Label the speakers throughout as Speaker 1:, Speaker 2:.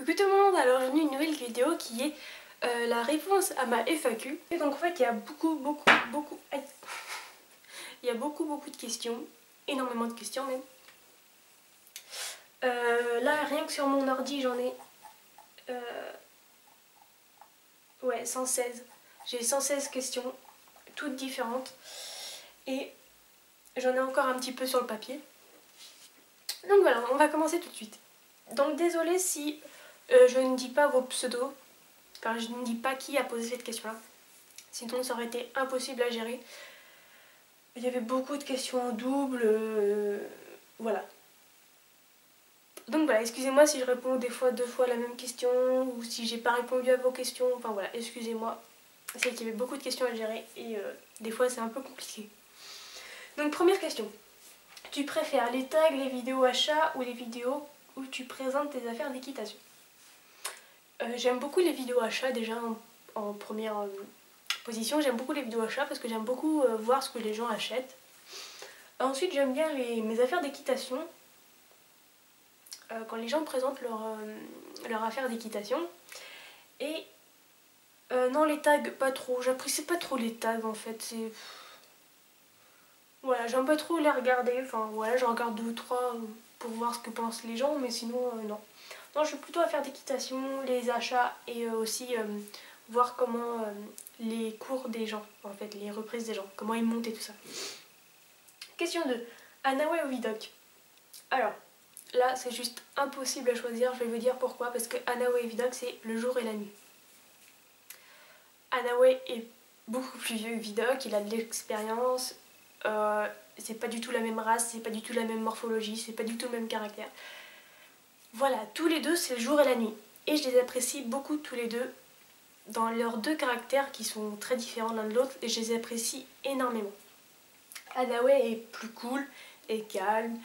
Speaker 1: Coucou tout le monde, alors bienvenue à une nouvelle vidéo qui est la réponse à ma FAQ. Et donc en fait il y a aïe. Il y a beaucoup de questions, énormément de questions même. Là rien que sur mon ordi j'en ai ouais 116. J'ai 116 questions, toutes différentes. Et j'en ai encore un petit peu sur le papier. Donc voilà, on va commencer tout de suite. Donc désolée si je ne dis pas vos pseudos. Enfin, je ne dis pas qui a posé cette question-là. Sinon, ça aurait été impossible à gérer. Il y avait beaucoup de questions en double. Voilà. Donc voilà, excusez-moi si je réponds des fois deux fois la même question ou si j'ai pas répondu à vos questions. Enfin voilà, excusez-moi. C'est qu'il y avait beaucoup de questions à gérer et des fois c'est un peu compliqué. Donc première question. Tu préfères les tags, les vidéos achats ou les vidéos où tu présentes tes affaires d'équitation? J'aime beaucoup les vidéos achats déjà en première position. J'aime beaucoup les vidéos achats parce que j'aime beaucoup voir ce que les gens achètent. Ensuite j'aime bien mes affaires d'équitation. Quand les gens présentent leur affaire d'équitation. Et non, les tags pas trop. J'apprécie pas trop les tags en fait. C'est... Voilà, j'aime pas trop les regarder. Enfin voilà, je regarde 2 ou 3 pour voir ce que pensent les gens, mais sinon non. Non, je suis plutôt affaires d'équitation, les achats et aussi voir comment les cours des gens, en fait, les reprises des gens, comment ils montent et tout ça. Question 2. Anaway ou Vidocq? Alors, là, c'est juste impossible à choisir. Je vais vous dire pourquoi. Parce que Anaway et Vidocq, c'est le jour et la nuit. Anaway est beaucoup plus vieux que Vidocq. Il a de l'expérience. C'est pas du tout la même race. C'est pas du tout la même morphologie. C'est pas du tout le même caractère. Voilà, tous les deux, c'est le jour et la nuit. Et je les apprécie beaucoup tous les deux. Dans leurs deux caractères qui sont très différents l'un de l'autre. Et je les apprécie énormément. Anaway est plus cool et calme.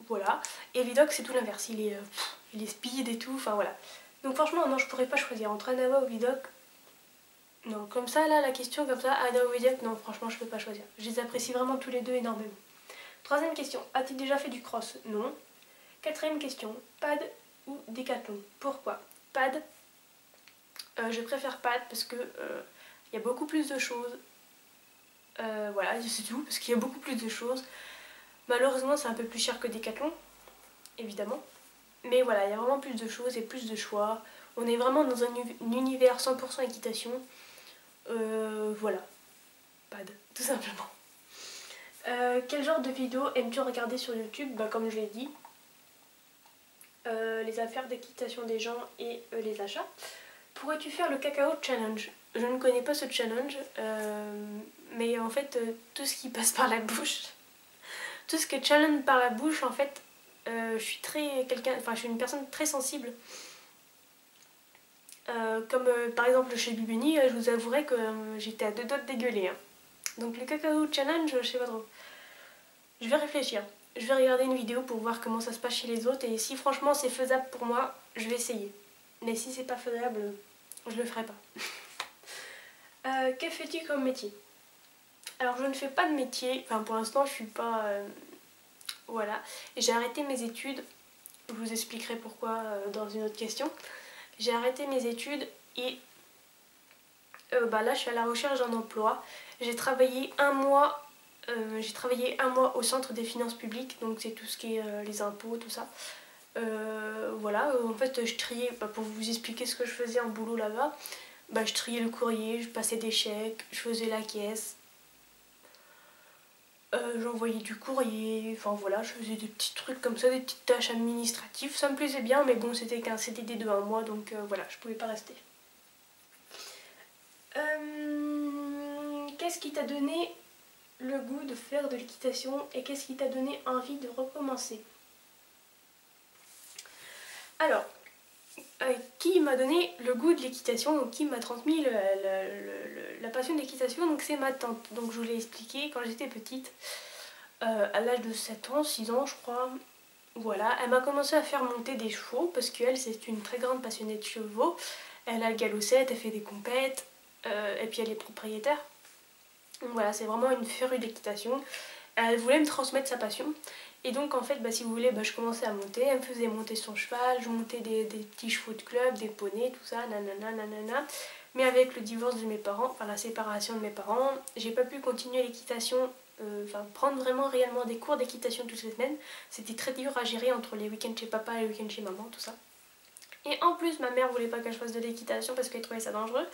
Speaker 1: Voilà. Et Vidocq c'est tout l'inverse, il est speed et tout, enfin voilà. Donc franchement non, je pourrais pas choisir entre Anaway ou Vidocq. Non, comme ça là, la question comme ça, Anaway ou Vidocq, non franchement je peux pas choisir. Je les apprécie vraiment tous les deux énormément. Troisième question, as-tu déjà fait du cross? Non. Quatrième question, pad ou décathlon? Pourquoi? Pad, je préfère pad parce que il y a beaucoup plus de choses. Voilà, c'est tout, parce qu'il y a beaucoup plus de choses. Malheureusement c'est un peu plus cher que décathlon, évidemment. Mais voilà, il y a vraiment plus de choses et plus de choix. On est vraiment dans un univers 100% équitation. Voilà, pad, tout simplement. Quel genre de vidéo aimes-tu regarder sur YouTube? Bah, comme je l'ai dit, les affaires d'équitation des gens et les achats. Pourrais-tu faire le cacao challenge? Je ne connais pas ce challenge, mais en fait, tout ce qui passe par la bouche, tout ce qui est challenge par la bouche, en fait, je suis je suis une personne très sensible. Comme par exemple chez Bibuni, je vous avouerai que j'étais à deux doigts de dégueuler. Hein. Donc le cacao challenge, je sais pas trop. Je vais réfléchir. Je vais regarder une vidéo pour voir comment ça se passe chez les autres et si franchement c'est faisable pour moi, je vais essayer. Mais si c'est pas faisable, je le ferai pas. Que fais-tu comme métier? Alors je ne fais pas de métier, enfin pour l'instant je suis pas... voilà. J'ai arrêté mes études, je vous expliquerai pourquoi dans une autre question. J'ai arrêté mes études et là je suis à la recherche d'un emploi. J'ai travaillé un mois au centre des finances publiques, donc c'est tout ce qui est les impôts, tout ça. Voilà, en fait je triais, pour vous expliquer ce que je faisais en boulot là-bas, je triais le courrier, je passais des chèques, je faisais la caisse. J'envoyais du courrier, enfin voilà, je faisais des petits trucs comme ça, des petites tâches administratives. Ça me plaisait bien, mais bon, c'était qu'un CDD de 1 mois, donc voilà, je pouvais pas rester. Qu'est-ce qui t'a donné le goût de faire de l'équitation et qu'est-ce qui t'a donné envie de recommencer? Alors, qui m'a donné le goût de l'équitation, qui m'a transmis la passion de l'équitation, donc c'est ma tante. Donc je vous l'ai expliqué quand j'étais petite, à l'âge de 7 ans, 6 ans je crois. Voilà, elle m'a commencé à faire monter des chevaux parce qu'elle c'est une très grande passionnée de chevaux. Elle a le galopette, elle fait des compètes et puis elle est propriétaire. Donc voilà, c'est vraiment une férue d'équitation. Elle voulait me transmettre sa passion Et donc en fait, si vous voulez, je commençais à monter, elle me faisait monter son cheval, je montais des petits chevaux de club, des poneys, tout ça, nanana, nanana. Mais avec le divorce de mes parents, enfin la séparation de mes parents, j'ai pas pu continuer l'équitation, prendre vraiment réellement des cours d'équitation toutes les semaines. C'était très dur à gérer entre les week-ends chez papa et les week-ends chez maman, tout ça. Et en plus, ma mère voulait pas que je fasse de l'équitation parce qu'elle trouvait ça dangereux.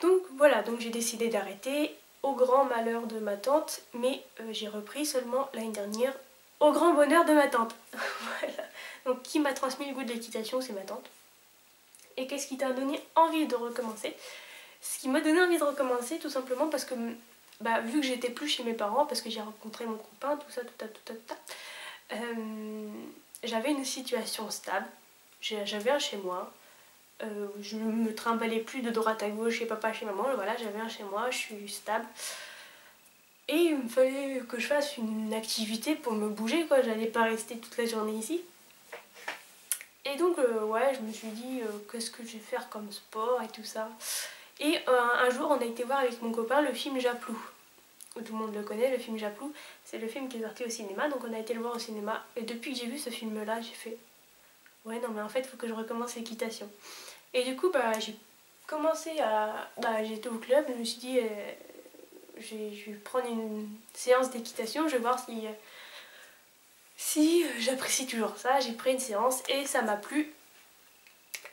Speaker 1: Donc voilà, donc j'ai décidé d'arrêter, au grand malheur de ma tante, mais j'ai repris seulement l'année dernière, au grand bonheur de ma tante. Voilà. Donc qui m'a transmis le goût de l'équitation, c'est ma tante. Et qu'est-ce qui t'a donné envie de recommencer? Ce qui m'a donné envie de recommencer, tout simplement parce que, vu que j'étais plus chez mes parents, parce que j'ai rencontré mon copain, tout ça, j'avais une situation stable, j'avais un chez moi. Je me trimballais plus de droite à gauche chez papa, chez maman, voilà, j'avais un chez moi, je suis stable. Et il me fallait que je fasse une activité pour me bouger, quoi, j'allais pas rester toute la journée ici. Et donc, ouais, je me suis dit, qu'est-ce que je vais faire comme sport et tout ça. Et un jour, on a été voir avec mon copain le film Japlou. Tout le monde le connaît, le film Japlou. C'est le film qui est sorti au cinéma, donc on a été le voir au cinéma. Et depuis que j'ai vu ce film-là, j'ai fait, ouais, non, mais en fait, il faut que je recommence l'équitation. Et du coup, j'ai commencé à... j'étais au club, je me suis dit, je vais prendre une séance d'équitation, je vais voir si j'apprécie toujours ça. J'ai pris une séance et ça m'a plu.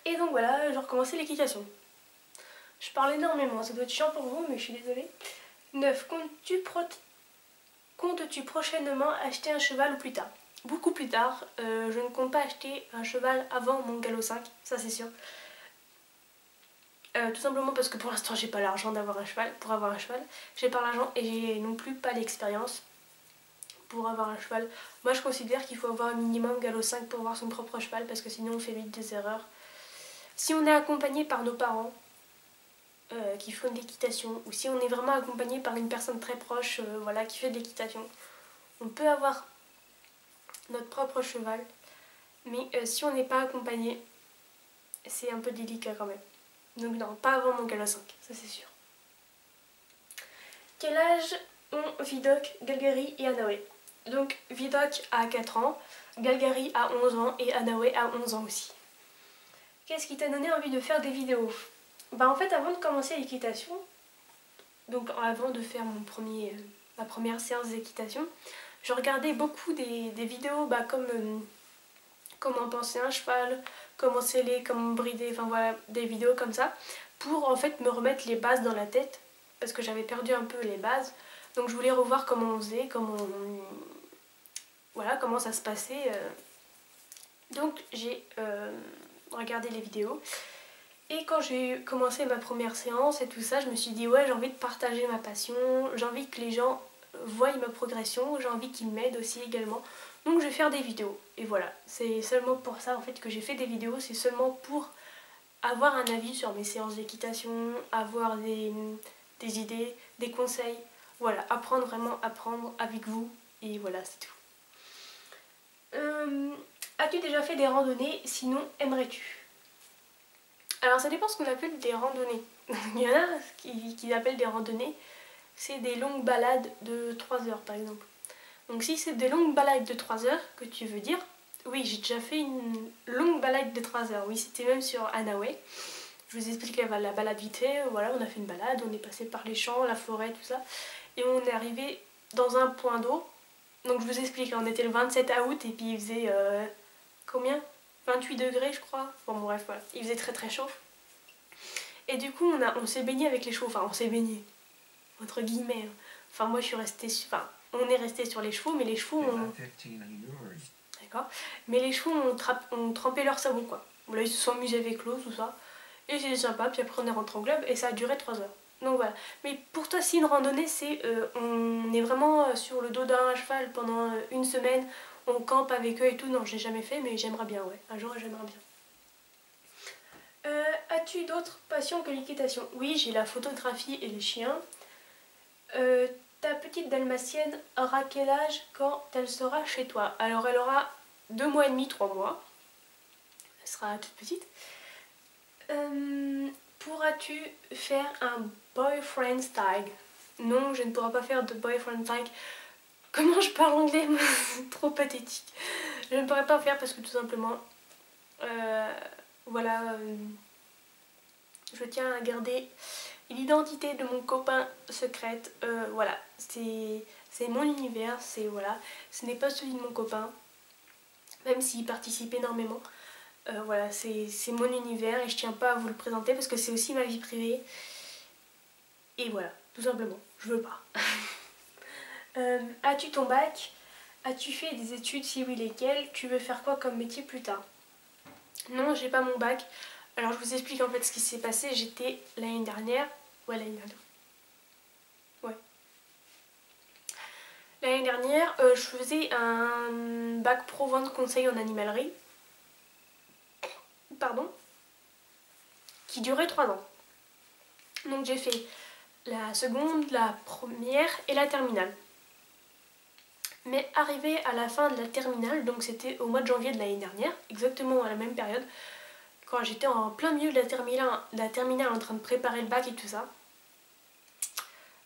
Speaker 1: Et donc voilà, j'ai recommencé l'équitation. Je parle énormément, ça doit être chiant pour vous, mais je suis désolée. 9. Comptes-tu prochainement acheter un cheval ou plus tard? Beaucoup plus tard, je ne compte pas acheter un cheval avant mon galop 5, ça c'est sûr. Tout simplement parce que pour l'instant j'ai pas l'argent d'avoir un cheval, pour avoir un cheval. J'ai pas l'argent et j'ai non plus pas l'expérience pour avoir un cheval. Moi je considère qu'il faut avoir un minimum galop 5 pour avoir son propre cheval parce que sinon on fait vite des erreurs. Si on est accompagné par nos parents qui font de l'équitation ou si on est vraiment accompagné par une personne très proche voilà, qui fait de l'équitation, on peut avoir notre propre cheval. Mais si on n'est pas accompagné, c'est un peu délicat quand même. Donc non, pas avant mon galop 5, ça c'est sûr. Quel âge ont Vidocq, Galgari et Anawe? Donc Vidocq a 4 ans, Galgari a 11 ans et Anawe a 11 ans aussi. Qu'est-ce qui t'a donné envie de faire des vidéos? En fait, avant de commencer l'équitation, donc avant de faire ma première séance d'équitation, je regardais beaucoup des vidéos comme comment penser un cheval, comment sceller, comment brider, enfin voilà, des vidéos comme ça, pour en fait me remettre les bases dans la tête, parce que j'avais perdu un peu les bases, donc je voulais revoir comment on faisait, voilà, comment ça se passait. Donc j'ai regardé les vidéos, et quand j'ai commencé ma première séance et tout ça, je me suis dit ouais, j'ai envie de partager ma passion, j'ai envie que les gens voient ma progression, j'ai envie qu'ils m'aident aussi également. Donc je vais faire des vidéos. Et voilà, c'est seulement pour ça en fait que j'ai fait des vidéos, c'est seulement pour avoir un avis sur mes séances d'équitation, avoir des idées, des conseils. Voilà, vraiment apprendre avec vous. Et voilà, c'est tout. As-tu déjà fait des randonnées? Sinon, aimerais-tu? Alors ça dépend ce qu'on appelle des randonnées. Il y en a qui appellent des randonnées, c'est des longues balades de 3 heures par exemple. Donc si c'est des longues balades de 3 heures que tu veux dire, oui, j'ai déjà fait une longue balade de 3 heures. Oui, c'était même sur Anawe. Je vous explique la balade vite fait. Voilà, on a fait une balade, on est passé par les champs, la forêt, tout ça. Et on est arrivé dans un point d'eau. Donc je vous explique, on était le 27 août et puis il faisait combien? 28 degrés je crois. Bon bref, voilà. Il faisait très très chaud. Et du coup on s'est baigné avec les chevaux. Enfin on s'est baigné, entre guillemets. Enfin moi je suis restée... Enfin on est resté sur les chevaux, mais les chevaux ont... D'accord. Mais les chevaux ont trempé leur savon quoi. Là ils se sont amusés avec l'eau, tout ça. Et c'était sympa, puis après on est rentré en club et ça a duré 3 heures. Donc voilà. Mais pour toi, si une randonnée, c'est on est vraiment sur le dos d'un cheval pendant une semaine, on campe avec eux et tout. Non, j'ai jamais fait, mais j'aimerais bien, ouais. Un jour, j'aimerais bien. As-tu d'autres passions que l'équitation? Oui, j'ai la photographie et les chiens. Ta petite dalmatienne aura quel âge quand elle sera chez toi? Alors elle aura 2 mois et demi, 3 mois. Elle sera toute petite. Pourras-tu faire un boyfriend tag? Non, je ne pourrai pas faire de boyfriend tag Comment je parle anglais? C'est trop pathétique. Je ne pourrais pas en faire parce que tout simplement, voilà, je tiens à garder l'identité de mon copain secrète. Voilà, c'est mon univers, c'est voilà, ce n'est pas celui de mon copain, même s'il participe énormément. Voilà, c'est mon univers et je tiens pas à vous le présenter parce que c'est aussi ma vie privée. Et voilà, tout simplement, je veux pas. As-tu ton bac? As-tu fait des études? Si oui, lesquelles? Tu veux faire quoi comme métier plus tard? Non, j'ai pas mon bac. Alors je vous explique en fait ce qui s'est passé. J'étais l'année dernière. Ouais, l'année dernière. Ouais. L'année dernière, je faisais un bac pro vente conseil en animalerie. Pardon. Qui durait 3 ans. Donc j'ai fait la seconde, la première et la terminale. Mais arrivé à la fin de la terminale, donc c'était au mois de janvier de l'année dernière, exactement à la même période, quand j'étais en plein milieu de la terminale en train de préparer le bac et tout ça,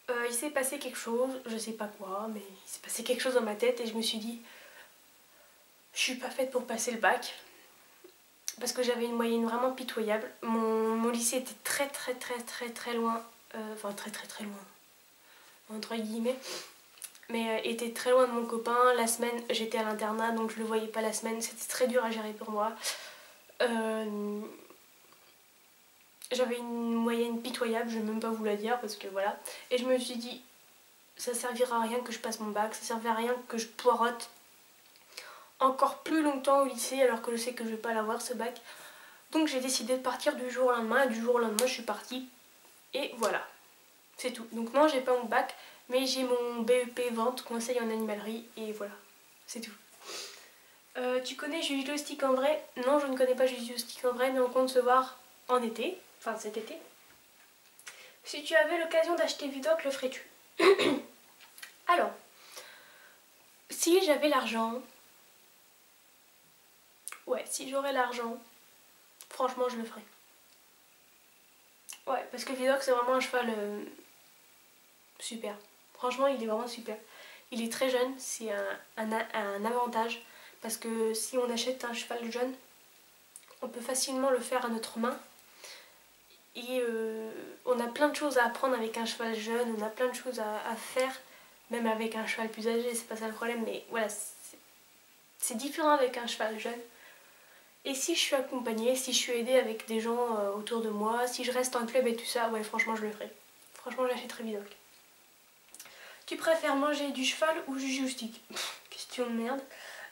Speaker 1: il s'est passé quelque chose, je sais pas quoi, mais il s'est passé quelque chose dans ma tête et je me suis dit, je suis pas faite pour passer le bac, parce que j'avais une moyenne vraiment pitoyable. Mon lycée était très loin, enfin très loin, entre guillemets, mais était très loin de mon copain. La semaine, j'étais à l'internat, donc je le voyais pas la semaine, c'était très dur à gérer pour moi. J'avais une moyenne pitoyable, je vais même pas vous la dire parce que voilà. Et je me suis dit, ça servira à rien que je passe mon bac, ça servira à rien que je poirote encore plus longtemps au lycée alors que je sais que je vais pas l'avoir ce bac. Donc j'ai décidé de partir du jour au lendemain et du jour au lendemain je suis partie. Et voilà, c'est tout. Donc non, j'ai pas mon bac, mais j'ai mon BEP vente conseil en animalerie et voilà, c'est tout. Tu connais Juju Stick en vrai? Non, je ne connais pas Juju Stick en vrai, mais on compte se voir en été, enfin cet été. Si tu avais l'occasion d'acheter Vidoc, le ferais-tu? Alors, si j'avais l'argent, ouais, si j'aurais l'argent, franchement je le ferais. Ouais, parce que Vidoc c'est vraiment un cheval super. Franchement, il est vraiment super. Il est très jeune, c'est un avantage. Parce que si on achète un cheval jeune, on peut facilement le faire à notre main. Et on a plein de choses à apprendre avec un cheval jeune, on a plein de choses à faire, même avec un cheval plus âgé, c'est pas ça le problème, mais voilà, c'est différent avec un cheval jeune. Et si je suis accompagnée, si je suis aidée avec des gens autour de moi, si je reste en club et tout ça, ouais, franchement, je le ferai. Franchement, j'achèterai Vidoc. Tu préfères manger du cheval ou du joystick? Question de merde,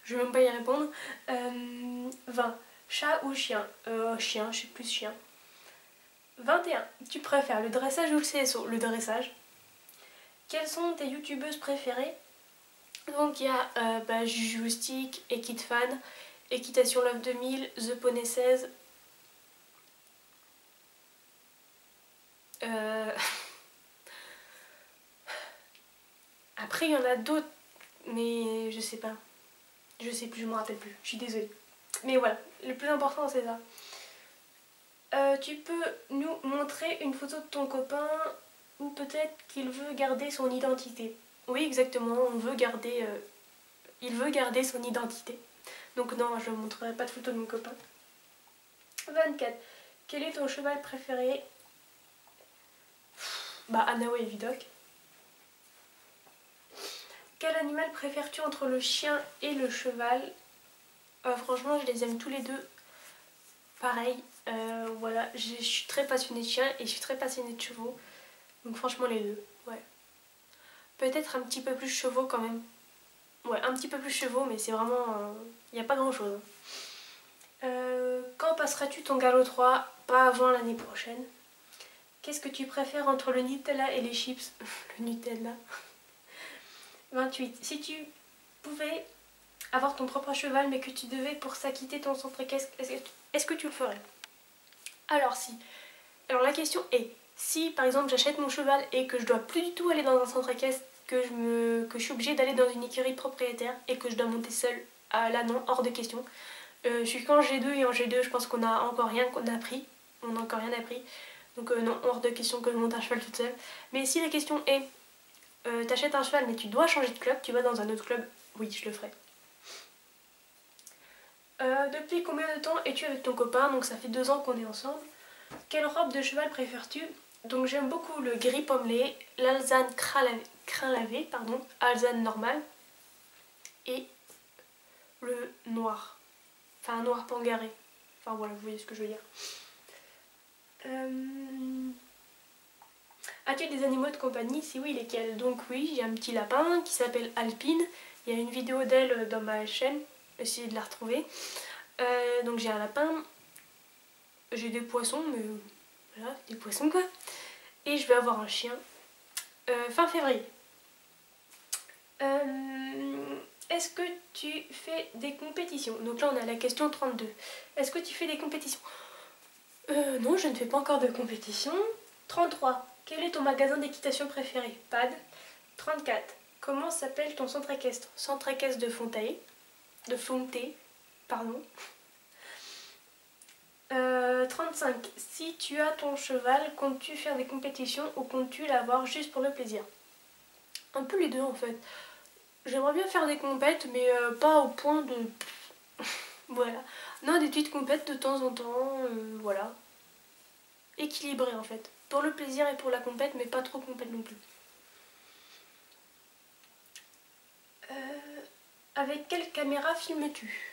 Speaker 1: je vais même pas y répondre. 20. Chat ou chien? Chien, je suis plus chien. 21. Tu préfères le dressage ou le CSO? Le dressage. Quelles sont tes youtubeuses préférées? Donc il y a Juju Stick, Equitfan, Équitation Love 2000, The Poney 16. Après il y en a d'autres, mais je sais pas. Je sais plus, je m'en rappelle plus. Je suis désolée. Mais voilà, le plus important c'est ça. Tu peux nous montrer une photo de ton copain ou peut-être qu'il veut garder son identité? Oui, exactement, il veut garder son identité. Donc non, je ne montrerai pas de photo de mon copain. 24. Quel est ton cheval préféré? Bah, Anawa et Vidoc. Quel animal préfères-tu entre le chien et le cheval? Franchement, je les aime tous les deux. Pareil, voilà, je suis très passionnée de chiens et je suis très passionnée de chevaux. Donc franchement, les deux, ouais. Peut-être un petit peu plus chevaux quand même. Ouais, un petit peu plus chevaux, mais c'est vraiment... Il n'y a pas grand-chose. Quand passeras-tu ton galop 3? Pas avant l'année prochaine. Qu'est-ce que tu préfères entre le Nutella et les chips? Le Nutella. 28. Si tu pouvais avoir ton propre cheval, mais que tu devais pour ça quitter ton centre équestre, est-ce que tu le ferais? Alors si. Alors la question est, si par exemple j'achète mon cheval et que je dois plus du tout aller dans un centre équestre, que je suis obligée d'aller dans une écurie de propriétaire et que je dois monter seule, là non, hors de question. Je suis qu'en G2 et en G2 je pense qu'on a encore rien qu'on a appris. On n'a encore rien appris. Donc non, hors de question que je monte un cheval toute seule. Mais si la question est t'achètes un cheval mais tu dois changer de club, tu vas dans un autre club, oui je le ferai. Depuis combien de temps es-tu avec ton copain? Donc ça fait 2 ans qu'on est ensemble. Quelle robe de cheval préfères-tu? Donc j'aime beaucoup le gris pommelé, l'alzane crin lavé, pardon, alzane normale et le noir. Enfin un noir pangaré. Enfin voilà, vous voyez ce que je veux dire. As-tu des animaux de compagnie? Si oui, lesquels? Donc oui, j'ai un petit lapin qui s'appelle Alpine. Il y a une vidéo d'elle dans ma chaîne, essayez de la retrouver. Donc j'ai un lapin, j'ai des poissons, mais voilà, des poissons quoi. Et je vais avoir un chien fin février. Est-ce que tu fais des compétitions? Donc là on a la question 32. Est-ce que tu fais des compétitions? Non, je ne fais pas encore de compétition. 33. Quel est ton magasin d'équitation préféré? PAD. 34. Comment s'appelle ton centre équestre? Centre équestre de Fontaine. De Fontaine, pardon. 35. Si tu as ton cheval, comptes-tu faire des compétitions ou comptes-tu l'avoir juste pour le plaisir? Un peu les deux en fait. J'aimerais bien faire des compètes, mais pas au point de... voilà. Non, des petites compètes de temps en temps, voilà. Équilibré en fait. Pour le plaisir et pour la compète, mais pas trop compète non plus. Avec quelle caméra filmes-tu?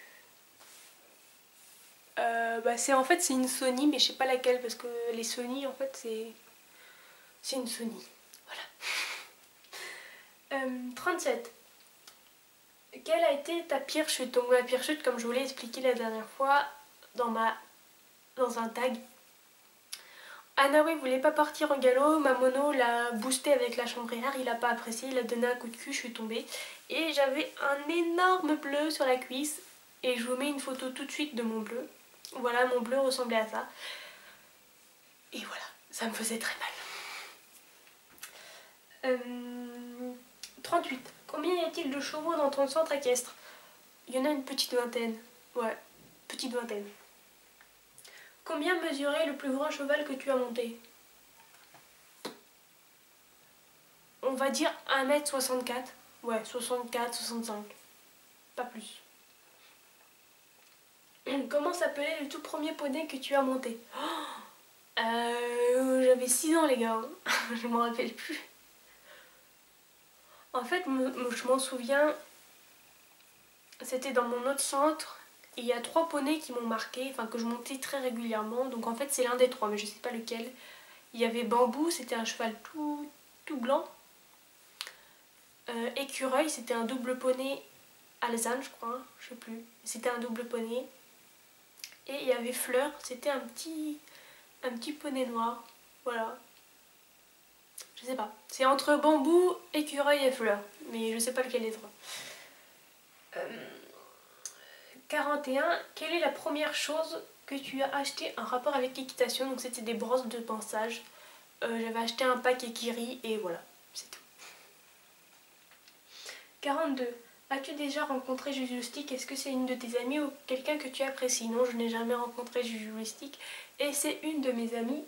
Speaker 1: C'est en fait c'est une Sony, mais je sais pas laquelle parce que les Sony en fait c'est une Sony. Voilà. 37. Quelle a été ta pire chute? Donc ma pire chute, comme je vous l'ai expliqué la dernière fois dans un tag. Anawe voulait pas partir en galop, ma mono l'a boosté avec la chambrière, il a pas apprécié, il a donné un coup de cul, je suis tombée. Et j'avais un énorme bleu sur la cuisse et je vous mets une photo tout de suite de mon bleu. Voilà, mon bleu ressemblait à ça. Et voilà, ça me faisait très mal. 38. Combien y a-t-il de chevaux dans ton centre équestre? Il y en a une petite vingtaine. Ouais, petite vingtaine. Combien mesurait le plus grand cheval que tu as monté? On va dire 1m64. Ouais, 64, 65. Pas plus. Comment s'appelait le tout premier poney que tu as monté? J'avais 6 ans les gars. Je m'en rappelle plus. En fait, je m'en souviens, c'était dans mon autre centre. Et il y a 3 poneys qui m'ont marqué, enfin que je montais très régulièrement. Donc en fait c'est l'un des 3, mais je sais pas lequel. Il y avait Bambou, c'était un cheval tout blanc. Écureuil, c'était un double poney alezane, je crois, je sais plus. C'était un double poney. Et il y avait Fleur, c'était un petit poney noir. Voilà. Je sais pas. C'est entre Bambou, Écureuil et Fleur. Mais je sais pas lequel des 3. 41. Quelle est la première chose que tu as acheté en rapport avec l'équitation? Donc c'était des brosses de pansage. J'avais acheté un pack Ekiri et voilà, c'est tout. 42. As-tu déjà rencontré Jujustick? Est-ce que c'est une de tes amies ou quelqu'un que tu apprécies? Non, je n'ai jamais rencontré Jujustick et c'est une de mes amies.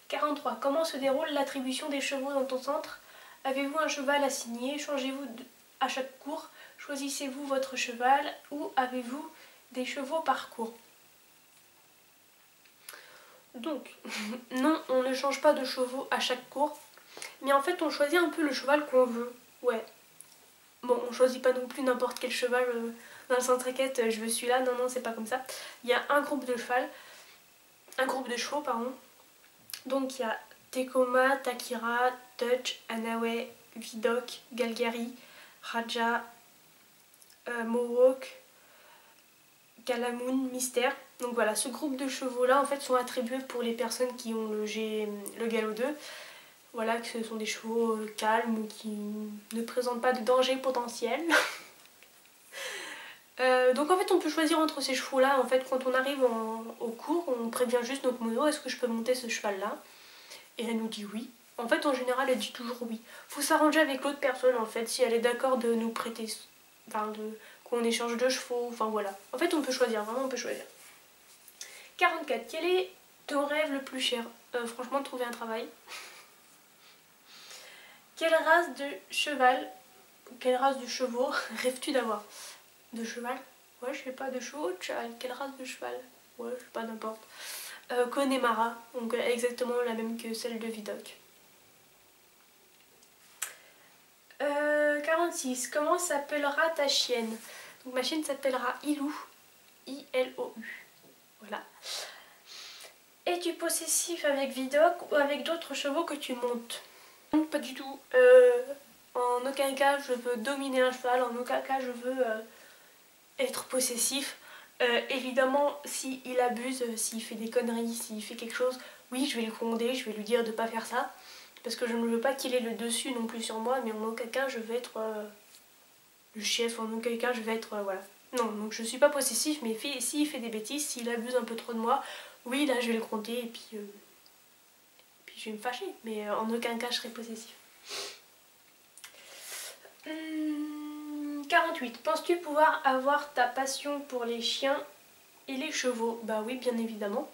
Speaker 1: 43. Comment se déroule l'attribution des chevaux dans ton centre? Avez-vous un cheval assigné? Changez-vous à chaque cours? Choisissez-vous votre cheval ou avez-vous des chevaux par cours? Donc, non, on ne change pas de chevaux à chaque cours, mais en fait on choisit un peu le cheval qu'on veut. Ouais. Bon, on choisit pas non plus n'importe quel cheval dans le centre équestre, je veux celui-là, non, non, c'est pas comme ça. Il y a un groupe de chevaux, pardon. Donc il y a Tecoma, Takira, Touch, Anawe, Vidok, Galgari, Raja, Mohawk, Kalamoun, Mystère. Donc voilà, ce groupe de chevaux là en fait sont attribués pour les personnes qui ont le galop 2. Voilà, que ce sont des chevaux calmes ou qui ne présentent pas de danger potentiel. Donc en fait on peut choisir entre ces chevaux là. En fait quand on arrive au cours, on prévient juste notre mono, est-ce que je peux monter ce cheval là? Et elle nous dit oui. En fait en général elle dit toujours oui. Faut s'arranger avec l'autre personne en fait, si elle est d'accord de nous prêter, enfin qu'on échange 2 chevaux, enfin voilà. En fait on peut choisir, vraiment on peut choisir. 44. Quel est ton rêve le plus cher? Franchement, trouver un travail. Quelle race de cheval, quelle race de chevaux rêves-tu d'avoir? De cheval? Ouais, je sais pas, de chevaux, de cheval. Quelle race de cheval? Ouais, je sais pas, n'importe. Connemara, donc exactement la même que celle de Vidocq. 46. Comment s'appellera ta chienne? Donc ma chienne s'appellera Ilou. I-L-O-U. Voilà. Es-tu possessif avec Vidocq ou avec d'autres chevaux que tu montes? Non, pas du tout. En aucun cas je veux dominer un cheval, en aucun cas je veux être possessif. Évidemment, s'il abuse, s'il fait des conneries, s'il fait quelque chose, oui, je vais le gronder, je vais lui dire de pas faire ça. Parce que je ne veux pas qu'il ait le dessus non plus sur moi, mais en aucun cas je vais être le chef, en aucun cas je vais être... voilà. Non, donc je suis pas possessif, mais s'il fait des bêtises, s'il abuse un peu trop de moi, oui, là je vais le gronder et puis je vais me fâcher. Mais en aucun cas je serai possessif. 48. Penses-tu pouvoir avoir ta passion pour les chiens et les chevaux? Bah oui, bien évidemment.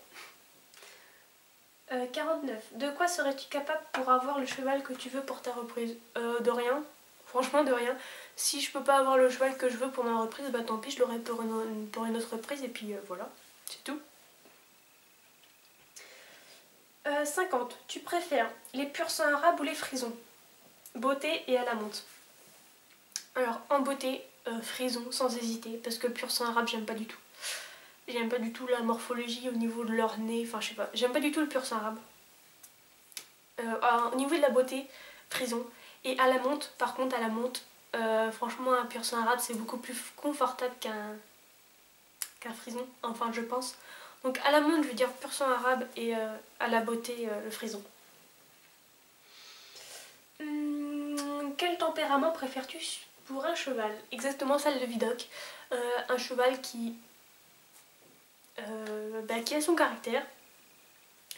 Speaker 1: 49. De quoi serais-tu capable pour avoir le cheval que tu veux pour ta reprise? De rien. Franchement, de rien. Si je peux pas avoir le cheval que je veux pour ma reprise, bah tant pis, je l'aurai pour une autre reprise et puis voilà, c'est tout. 50. Tu préfères les pur sang arabe ou les frisons? Beauté et à la monte. Alors, en beauté, frison, sans hésiter, parce que pur sang arabe, j'aime pas du tout. J'aime pas du tout la morphologie au niveau de leur nez, enfin je sais pas, j'aime pas du tout le pur sang arabe. Au niveau de la beauté, frison. Et à la monte, par contre, à la monte, franchement, un pur sang arabe, c'est beaucoup plus confortable qu'un frison, enfin je pense. Donc à la monte, je veux dire pur sang arabe et à la beauté, le frison. Quel tempérament préfères-tu pour un cheval? Exactement celle de Vidocq. Un cheval qui a son caractère,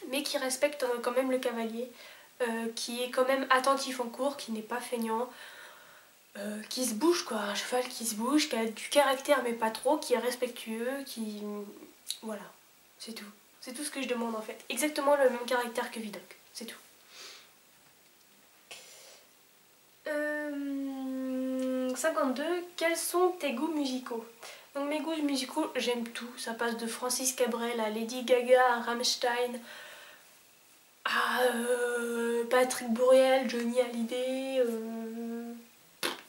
Speaker 1: mais qui respecte quand même le cavalier, qui est quand même attentif en cours, qui n'est pas feignant, qui se bouge quoi, un cheval qui se bouge, qui a du caractère mais pas trop, qui est respectueux, qui... Voilà, c'est tout. C'est tout ce que je demande en fait. Exactement le même caractère que Vidocq, c'est tout. 52. Quels sont tes goûts musicaux? Donc mes goûts musicaux, j'aime tout. Ça passe de Francis Cabrel à Lady Gaga, à Rammstein, à Patrick Bourriel, Johnny Hallyday,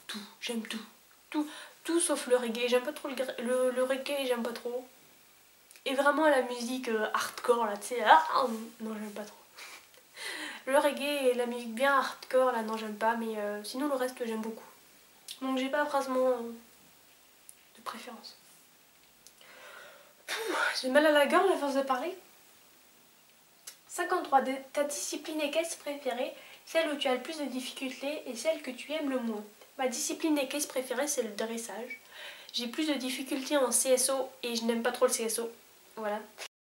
Speaker 1: tout. J'aime tout. Tout. Tout sauf le reggae. J'aime pas trop le reggae, j'aime pas trop. Et vraiment la musique hardcore là, tu sais. Ah, non, j'aime pas trop. Le reggae et la musique bien hardcore là, non, j'aime pas. Mais sinon le reste, j'aime beaucoup. Donc j'ai pas forcément de préférence. J'ai mal à la gorge à force de parler. 53. Ta discipline équestre préférée, celle où tu as le plus de difficultés et celle que tu aimes le moins. Ma discipline équestre préférée, c'est le dressage. J'ai plus de difficultés en CSO et je n'aime pas trop le CSO. Voilà.